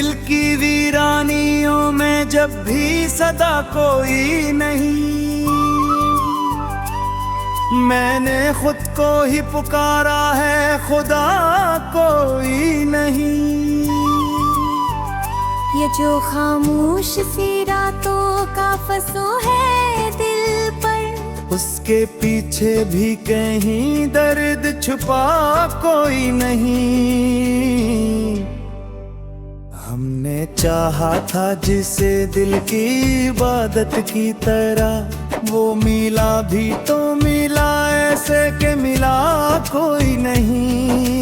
दिल की वीरानियों में जब भी सदा कोई नहीं, मैंने खुद को ही पुकारा है, खुदा कोई नहीं। ये जो खामोश सी रातों का फंसो है दिल पर, उसके पीछे भी कहीं दर्द छुपा कोई नहीं। हमने चाहा था जिसे दिल की इबादत की तरह, वो मिला भी तो मिला ऐसे के मिला कोई नहीं।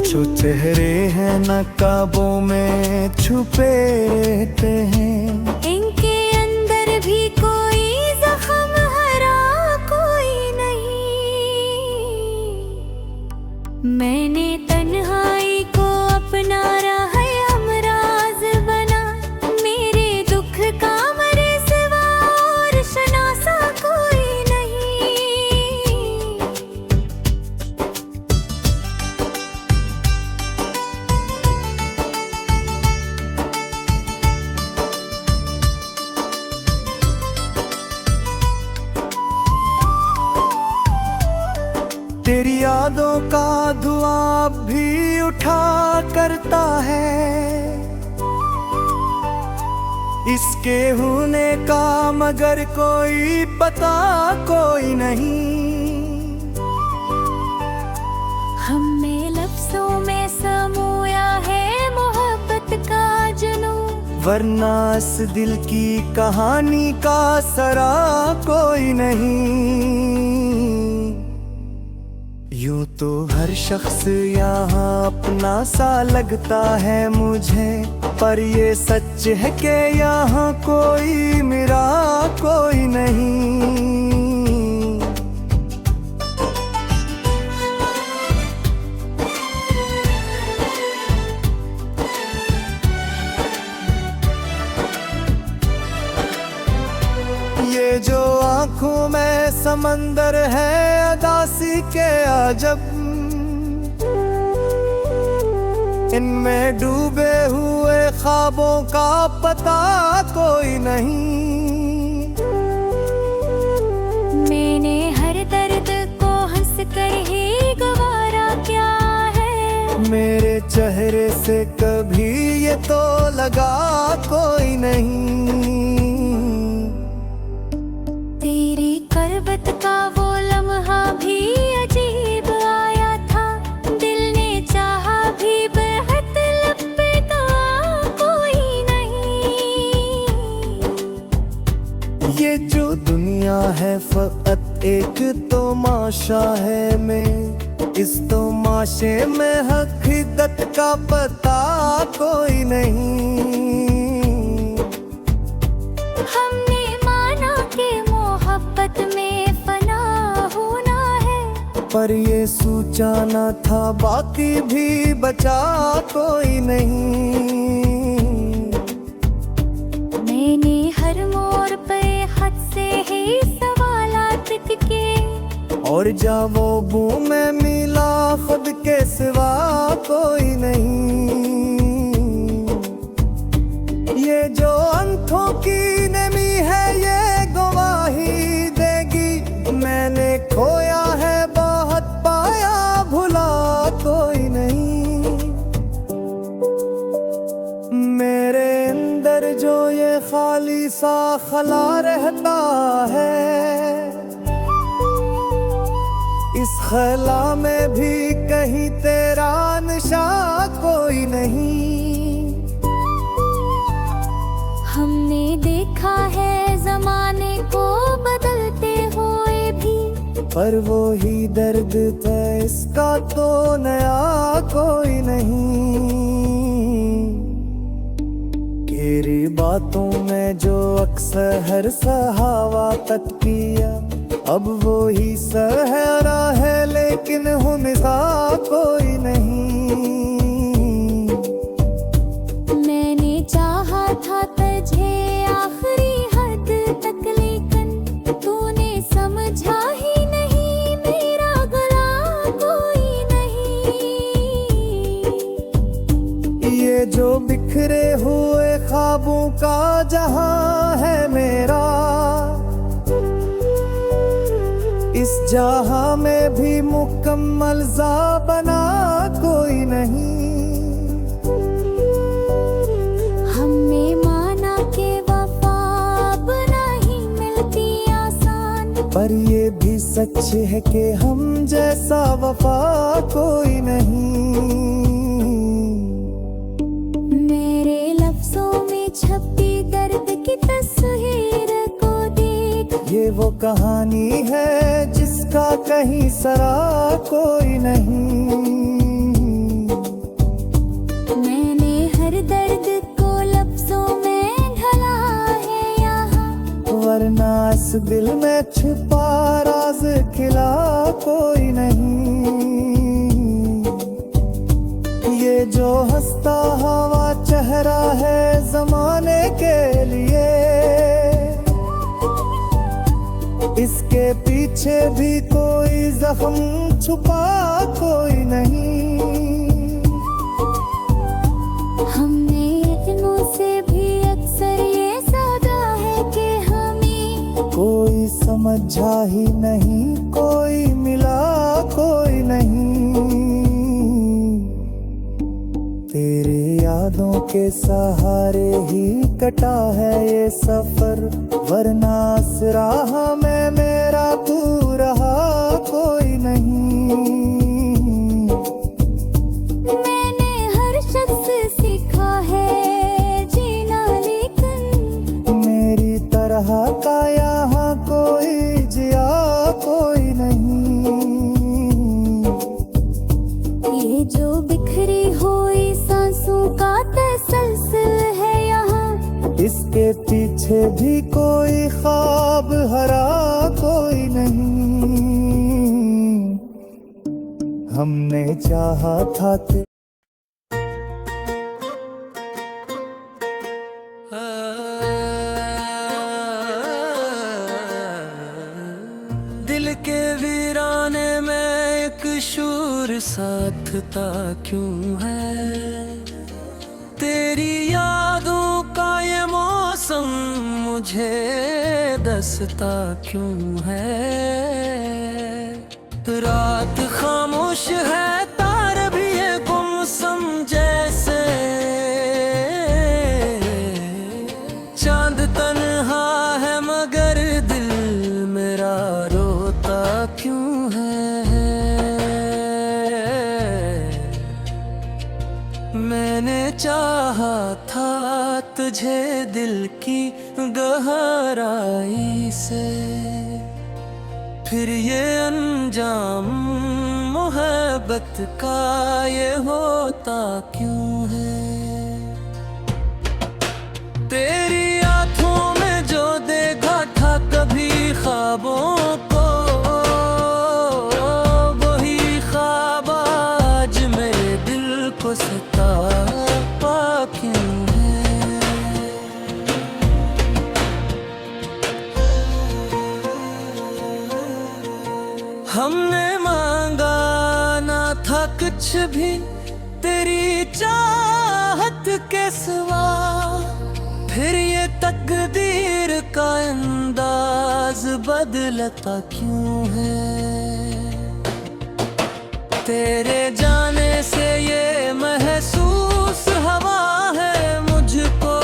जो चेहरे हैं नकाबों में छुपे रहते हैं, इनके अंदर भी कोई जख्म हरा कोई नहीं। मैंने तन्हाई को अपना रहा हमराज बना, मेरे दुख का मरे सिवा और शनासा कोई नहीं। तेरी यादों का धुआं भी उठा करता है, इसके होने का मगर कोई पता कोई नहीं। हमने लफ्जों में समोया है मोहब्बत का जुनून, वरना इस दिल की कहानी का सरा कोई नहीं। यूं तो हर शख्स यहाँ अपना सा लगता है मुझे, पर ये सच है कि यहाँ कोई मेरा कोई नहीं। ये जो आँखों में समंदर है अदासी के अजब, इनमें डूबे हुए ख्वाबों का पता कोई नहीं। मैंने हर दर्द को हंस कर ही गवारा क्या है, मेरे चेहरे से कभी ये तो लगा कोई नहीं। तेरी करवत का वो लम्हा भी अजीब आया था, दिल ने चाहा भी बेहद लब पे तो कोई नहीं। ये जो दुनिया है फकत एक तमाशा है, मैं इस तमाशे में हकीकत का पता कोई नहीं। हमने माना कि मोहब्बत में फना होना है, पर ये सोचा न था बाकी भी बचा कोई नहीं। मैंने हर मोड़ पे हद से ही सवालात के, और जवाबों में मिला खुद के सिवा कोई नहीं। ये जो अंतों की नमी है ये गवाही देगी, मैंने खोया है बहुत पाया भुला कोई नहीं। मेरे अंदर जो ये खाली सा खला रहता है, इस खला में भी कहीं तेरा नशा कोई नहीं। हमने देखा है जमाने को बदलते हुए भी, पर वो ही दर्द था इसका तो नया कोई नहीं। तेरी बातों में जो अक्सर हर सहावा तक पिया, अब वो ही सहरा है लेकिन उनका कोई नहीं। मैंने चाहा था तुझे आखिरी हद तक, लेकिन तूने समझा ही नहीं, मेरा गला कोई नहीं। ये जो बिखरे हुए ख्वाबों का जहां है मेरा, इस जहां में भी मुकम्मल ज़ा बना कोई नहीं। हमने माना कि वफा अब नहीं मिलती आसान, पर ये भी सच है कि हम जैसा वफा कोई नहीं। मेरे लफ्जों में छपी दर्द की तस्वीर को देख, ये वो कहानी है जिसका कहीं सरा कोई नहीं। मैंने हर दर्द को लफ्जों में ढला है यहाँ, वरना इस दिल में छिपा राज खिला कोई नहीं। ये जो हंसता हवा चेहरा है जमाने के लिए, इसके पीछे भी कोई जख्म छुपा कोई नहीं। हमने इतनों से भी अक्सर ये सादा है कि हमें कोई समझा ही नहीं, कोई मिला कोई नहीं। तेरे यादों के सहारे ही कटा है ये सफर, वरना इस राह में मेरा तू रहा कोई नहीं। मैंने हर शख्स सीखा है जीना, लेकिन मेरी तरह का यहाँ कोई जिया कोई नहीं। ये जो बिखरी हुई सांसों का तसलसल है यहाँ, इसके पीछे भी कोई ख्वाब हरा कोई नहीं। हमने चाहा था दिल के वीराने में एक शूर साथता क्यों है, तेरी यादों का ये मौसम मुझे दसता क्यों है। रात खामोश है, तारे भी ये गुमसुम जैसे, चांद तन्हा है मगर दिल मेरा रोता क्यों है। मैंने चाहा था तुझे दिल की गहराई से, फिर ये अंजाम मोहब्बत का ये होता क्यों है। तेरी आंखों में जो देखा था कभी ख्वाबों को, वही ख्वाब आज मेरे दिल को सताता क्यों है। हमने मांगा ना था कुछ भी तेरी चाहत के सिवा, फिर ये तकदीर का अंदाज बदलता क्यों है। तेरे जाने से ये महसूस हवा है मुझको,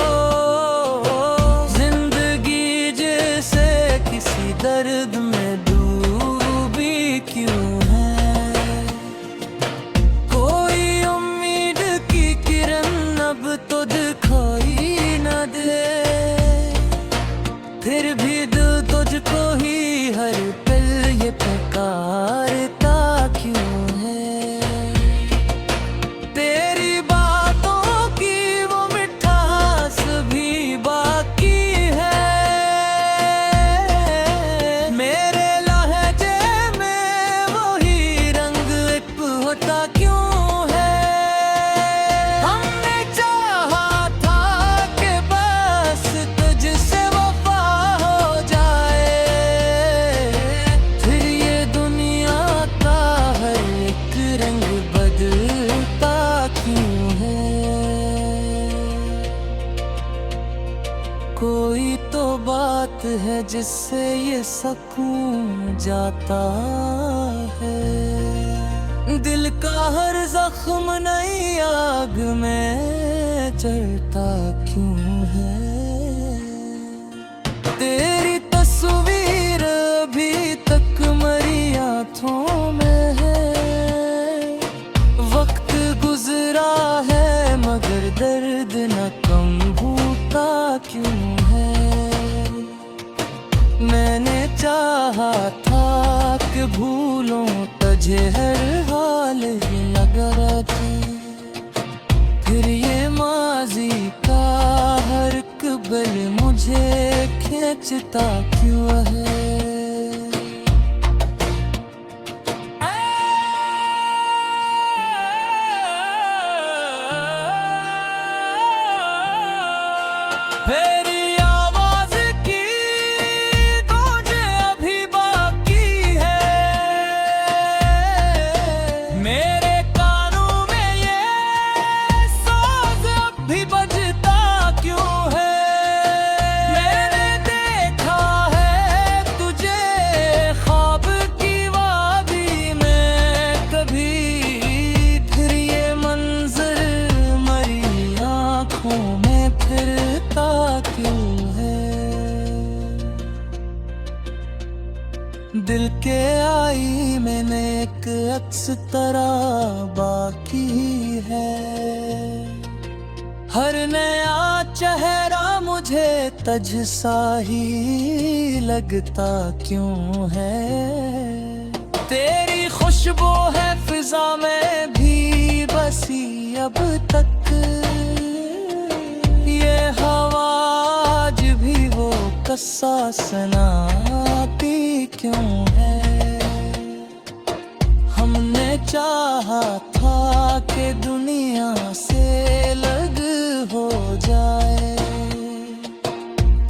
जिंदगी जैसे किसी दर्द में डूबी क्यों है। कोई उम्मीद की किरण अब तो दिखाई न दे, फिर भी दिल तुझको ही हर पल ये पुकारता क्यों है। है जिससे ये सकून जाता है। दिल का हर जख्म नई आग में जलता क्यों है। तेरी तस्वीर अभी तक मरी आँखों में है। वक्त गुजरा है मगर दर्द न कम होता क्यों है। मैंने चाहा था कि भूलों तुझे हर हाल ही लगा रखे। फिर ये माजी का हर कबल मुझे खींचता क्यों है। तेरी आवाज की गूंज अभी बाकी है। मेरे कानों में ये साज अभी बजता क्यों है। मैंने देखा है तुझे ख्वाब की वादी में कभी। फिर ये मंजर मरी आँखों में फिरता क्यों है। दिल के आई मैंने एक अक्स तरह बाकी है। हर नया चेहरा मुझे तज सा ही लगता क्यों है। तेरी खुशबू है फिजा में भी बसी अब तक। ये हवा आज भी वो कस्सा सुनाती क्यों है। हमने चाहा था कि दुनिया से अलग हो जाए।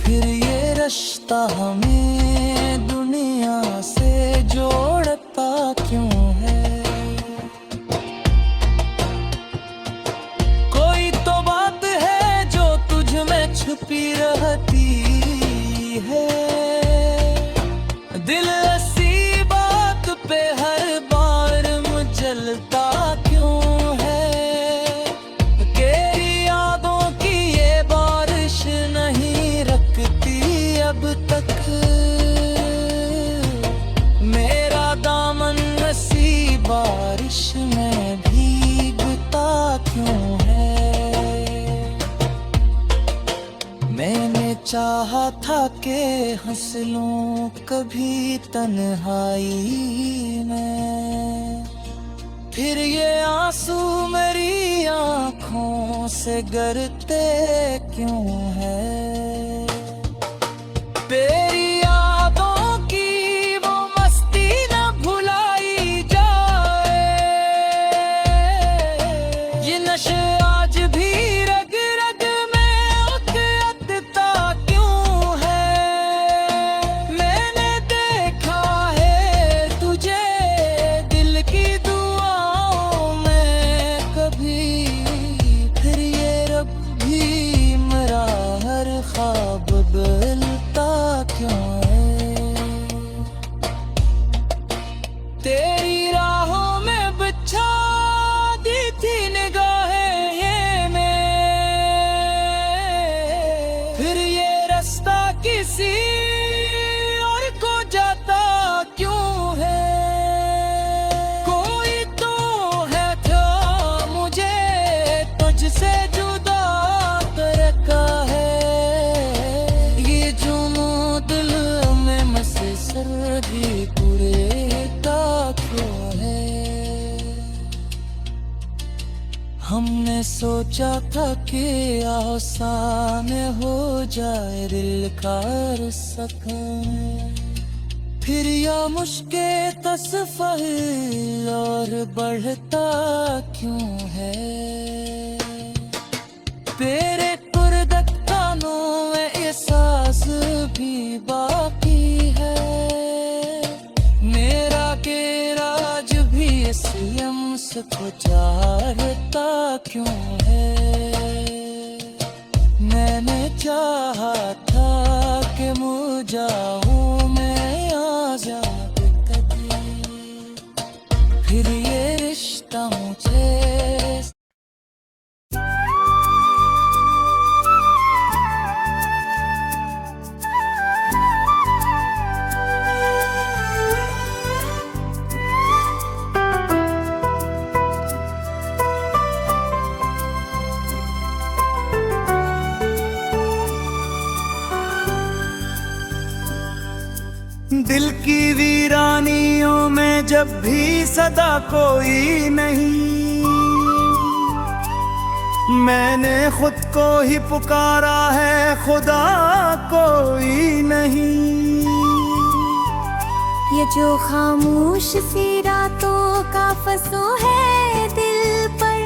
फिर ये रिश्ता हमें दुनिया से जोड़ता क्यों है। कोई तो बात है जो तुझ में छुपी रहती है। दिल ऐसी बात पे हर बार मुझलता क्यों है। तेरी यादों की ये बारिश नहीं रखती अब तक। मेरा दामन ऐसी बारिश में भीगता क्यों है। मैंने चाहा था कि हंस लूं कभी तन्हाई में। फिर ये आंसू मेरी आँखों से गिरते क्यों है। तेरी यादों की वो मस्ती न भुलाई जाए। ये नशे आज भी रग रग में उकड़ता क्यों है। मैंने देखा है तुझे दिल की दुआओं में कभी। फिर ये रब भी मेरा हर ख्वाब बदलता क्यों है। तेरी राहों में बिछा दी थी निगाहें ये मैं। फिर ये रास्ता किसी और को जाता क्यों है। कोई तो है था मुझे तुझसे जुदा करता है। ये जुनून दिल में मसे सर्दी पुरेता क्यों है। हमने सोचा था कि आसान हो जाए दिल का सकून। फिर या मुश्किल तसफल और बढ़ता क्यों है। तेरे कुर्दत कानों में एहसास भी बाकी है। मेरा के राज भी इस यम्स को चाहता क्यों है। मैंने चाहा था कि मुझे जाऊं मैं आजाद कभी, फिर ये रिश्ता मुझे दिल की वीरानियों में जब भी सदा कोई नहीं, मैंने खुद को ही पुकारा है, खुदा कोई नहीं। ये जो खामोश सी रातों का फंसो है दिल पर,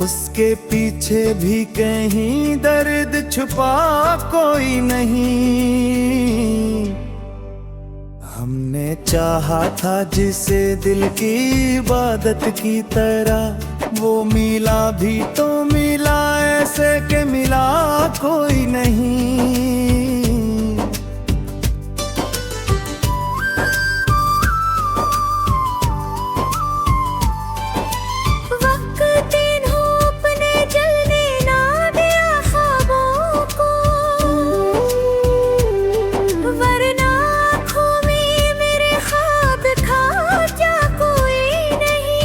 उसके पीछे भी कहीं दर्द छुपा कोई नहीं। हमने चाहा था जिसे दिल की इबादत की तरह, वो मिला भी तो मिला ऐसे के मिला कोई नहीं। वक्त इन्हों अपने जलने ना दिया ख्वाबों को, वरना आँखों में मेरे ख्वाब खा क्या कोई नहीं।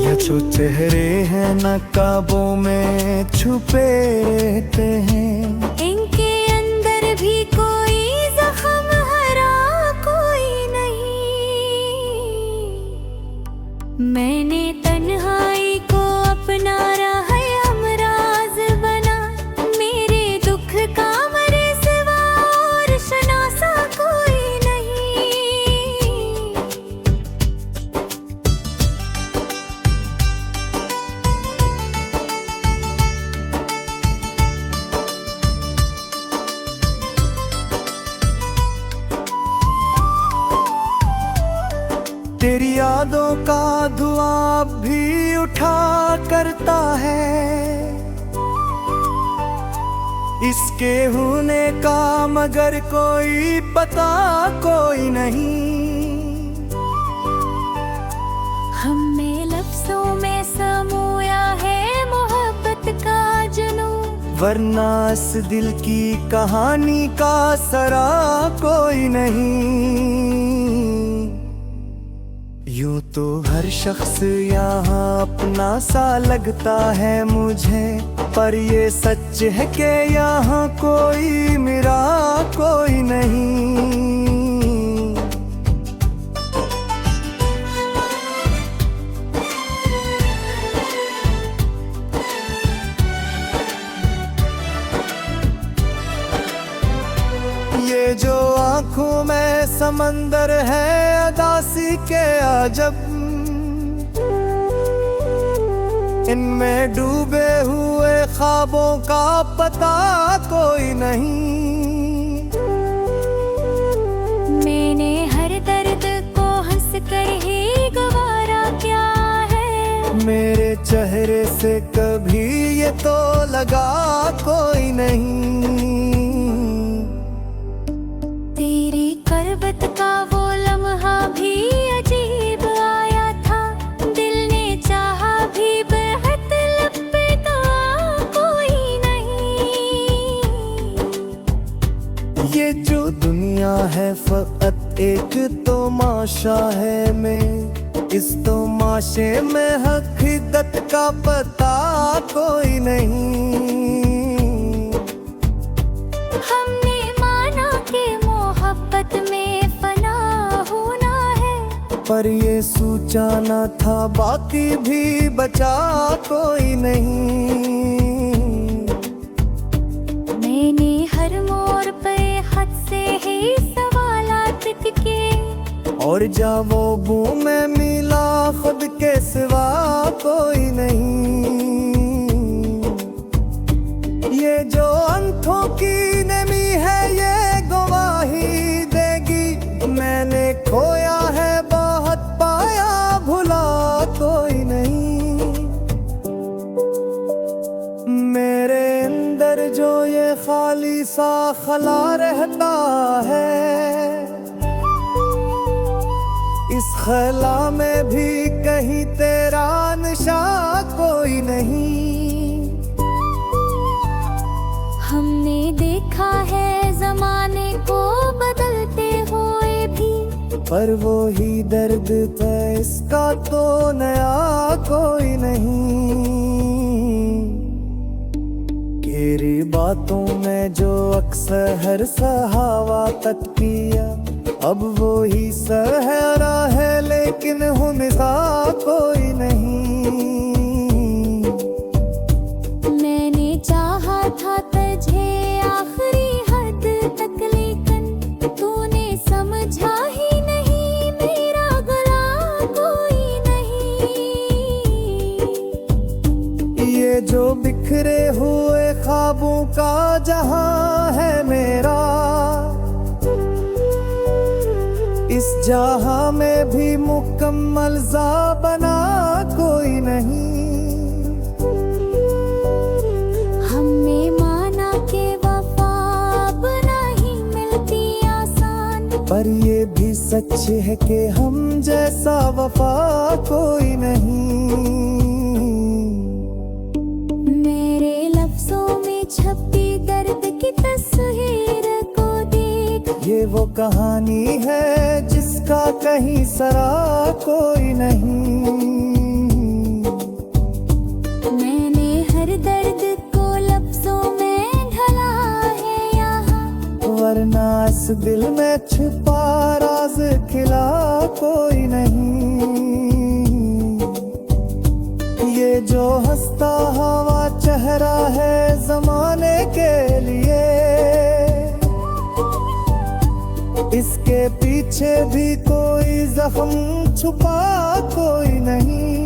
ये जो चेहरे हैं नकाबों में छुपे रहते हैं, इनके अंदर भी कोई जख्म हरा कोई नहीं। मैंने तन्हाई को अपना रहा हमराज बना, मेरे दुख का मरे सिवा और शनासा कोई नहीं। तेरी यादों का धुआं भी उठा करता है, इसके होने का मगर कोई पता कोई नहीं। हमने लफ्जों में समोया है मोहब्बत का जुनून, वरना इस दिल की कहानी का सरा कोई नहीं। यूं तो हर शख्स यहाँ अपना सा लगता है मुझे, पर ये सच है कि यहाँ कोई मेरा कोई नहीं। ये जो आँखों में समंदर है अदासी के अजब, इनमें डूबे हुए ख्वाबों का पता कोई नहीं। मैंने हर दर्द को हंस कर ही गवारा क्या है, मेरे चेहरे से कभी ये तो लगा कोई नहीं। तेरी करवत का वो लम्हा भी अजीब आया था, दिल ने चाहा भी बेहद लब पे तो कोई नहीं। ये जो दुनिया है फकत एक तमाशा है, मैं इस तमाशे में हकीकत का पता कोई नहीं। हमने माना कि मोहब्बत में फना होना है, पर ये सोचा न था बाकी भी बचा कोई नहीं। मैंने हर मोड़ पे हद से ही सवालात किए, और जवाबों में मिला खुद के सिवा कोई नहीं। ये जो अंधों की नमी है ये गवाही देगी, मैंने खोया है बहुत पाया भुला कोई नहीं। मेरे अंदर जो ये में खाली सा खला रहता है, इस खला में भी कहीं तेरा नशा कोई नहीं। हमने देखा है जमाने को बदलते हुए भी, पर वो ही दर्द पे इसका तो नया कोई नहीं। तेरी बातों में जो अक्सर हर सहावा तक पिया, अब वो ही सहरा है लेकिन हुनसा कोई नहीं। मैंने चाहा था तुझे आखिरी हद तक, लेकिन तूने समझा ही नहीं, मेरा गला कोई नहीं। ये जो बिखरे हुए ख्वाबों का जहां है मेरा, इस जहां में भी मुकम्मल ज़ा बना कोई नहीं। हमने माना के वफा अब नहीं मिलती आसान, पर ये भी सच है कि हम जैसा वफा कोई नहीं। मेरे लफ्जों में छपी दर्द की तस्वीर को देख, ये वो कहानी है जिसका कहीं सरा कोई नहीं। मैंने हर दर्द को लफ्जों में ढला है यहाँ, वरना इस दिल में छुपा राज खिला कोई नहीं। ये जो हंसता हवा चेहरा है जमाने के लिए, इसके पीछे भी कोई जख्म छुपा कोई नहीं।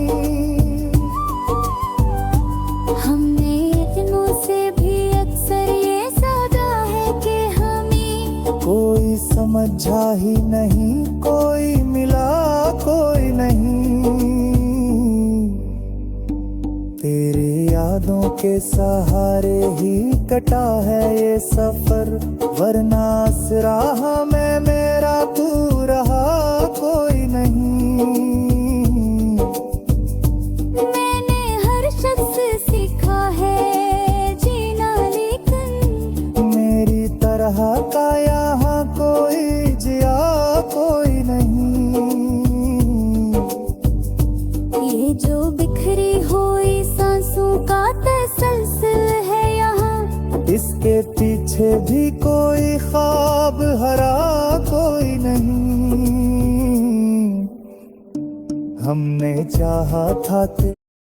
हमने इतनों से भी अक्सर ये सादा है कि हमें कोई समझा ही नहीं, कोई मिला कोई नहीं। तेरे यादों के सहारे ही कटा है ये सफर, वरना इस राह में मेरा तू रहा कोई नहीं। मैंने हर शख्स सीखा है जीना, लेकिन मेरी तरह का यहाँ कोई जिया कोई नहीं। ये जो बिखरी हुई सांसों का तसलसल है यहाँ, इसके पीछे भी कोई ख्वाब हरा कोई नहीं। हमने चाहा था कि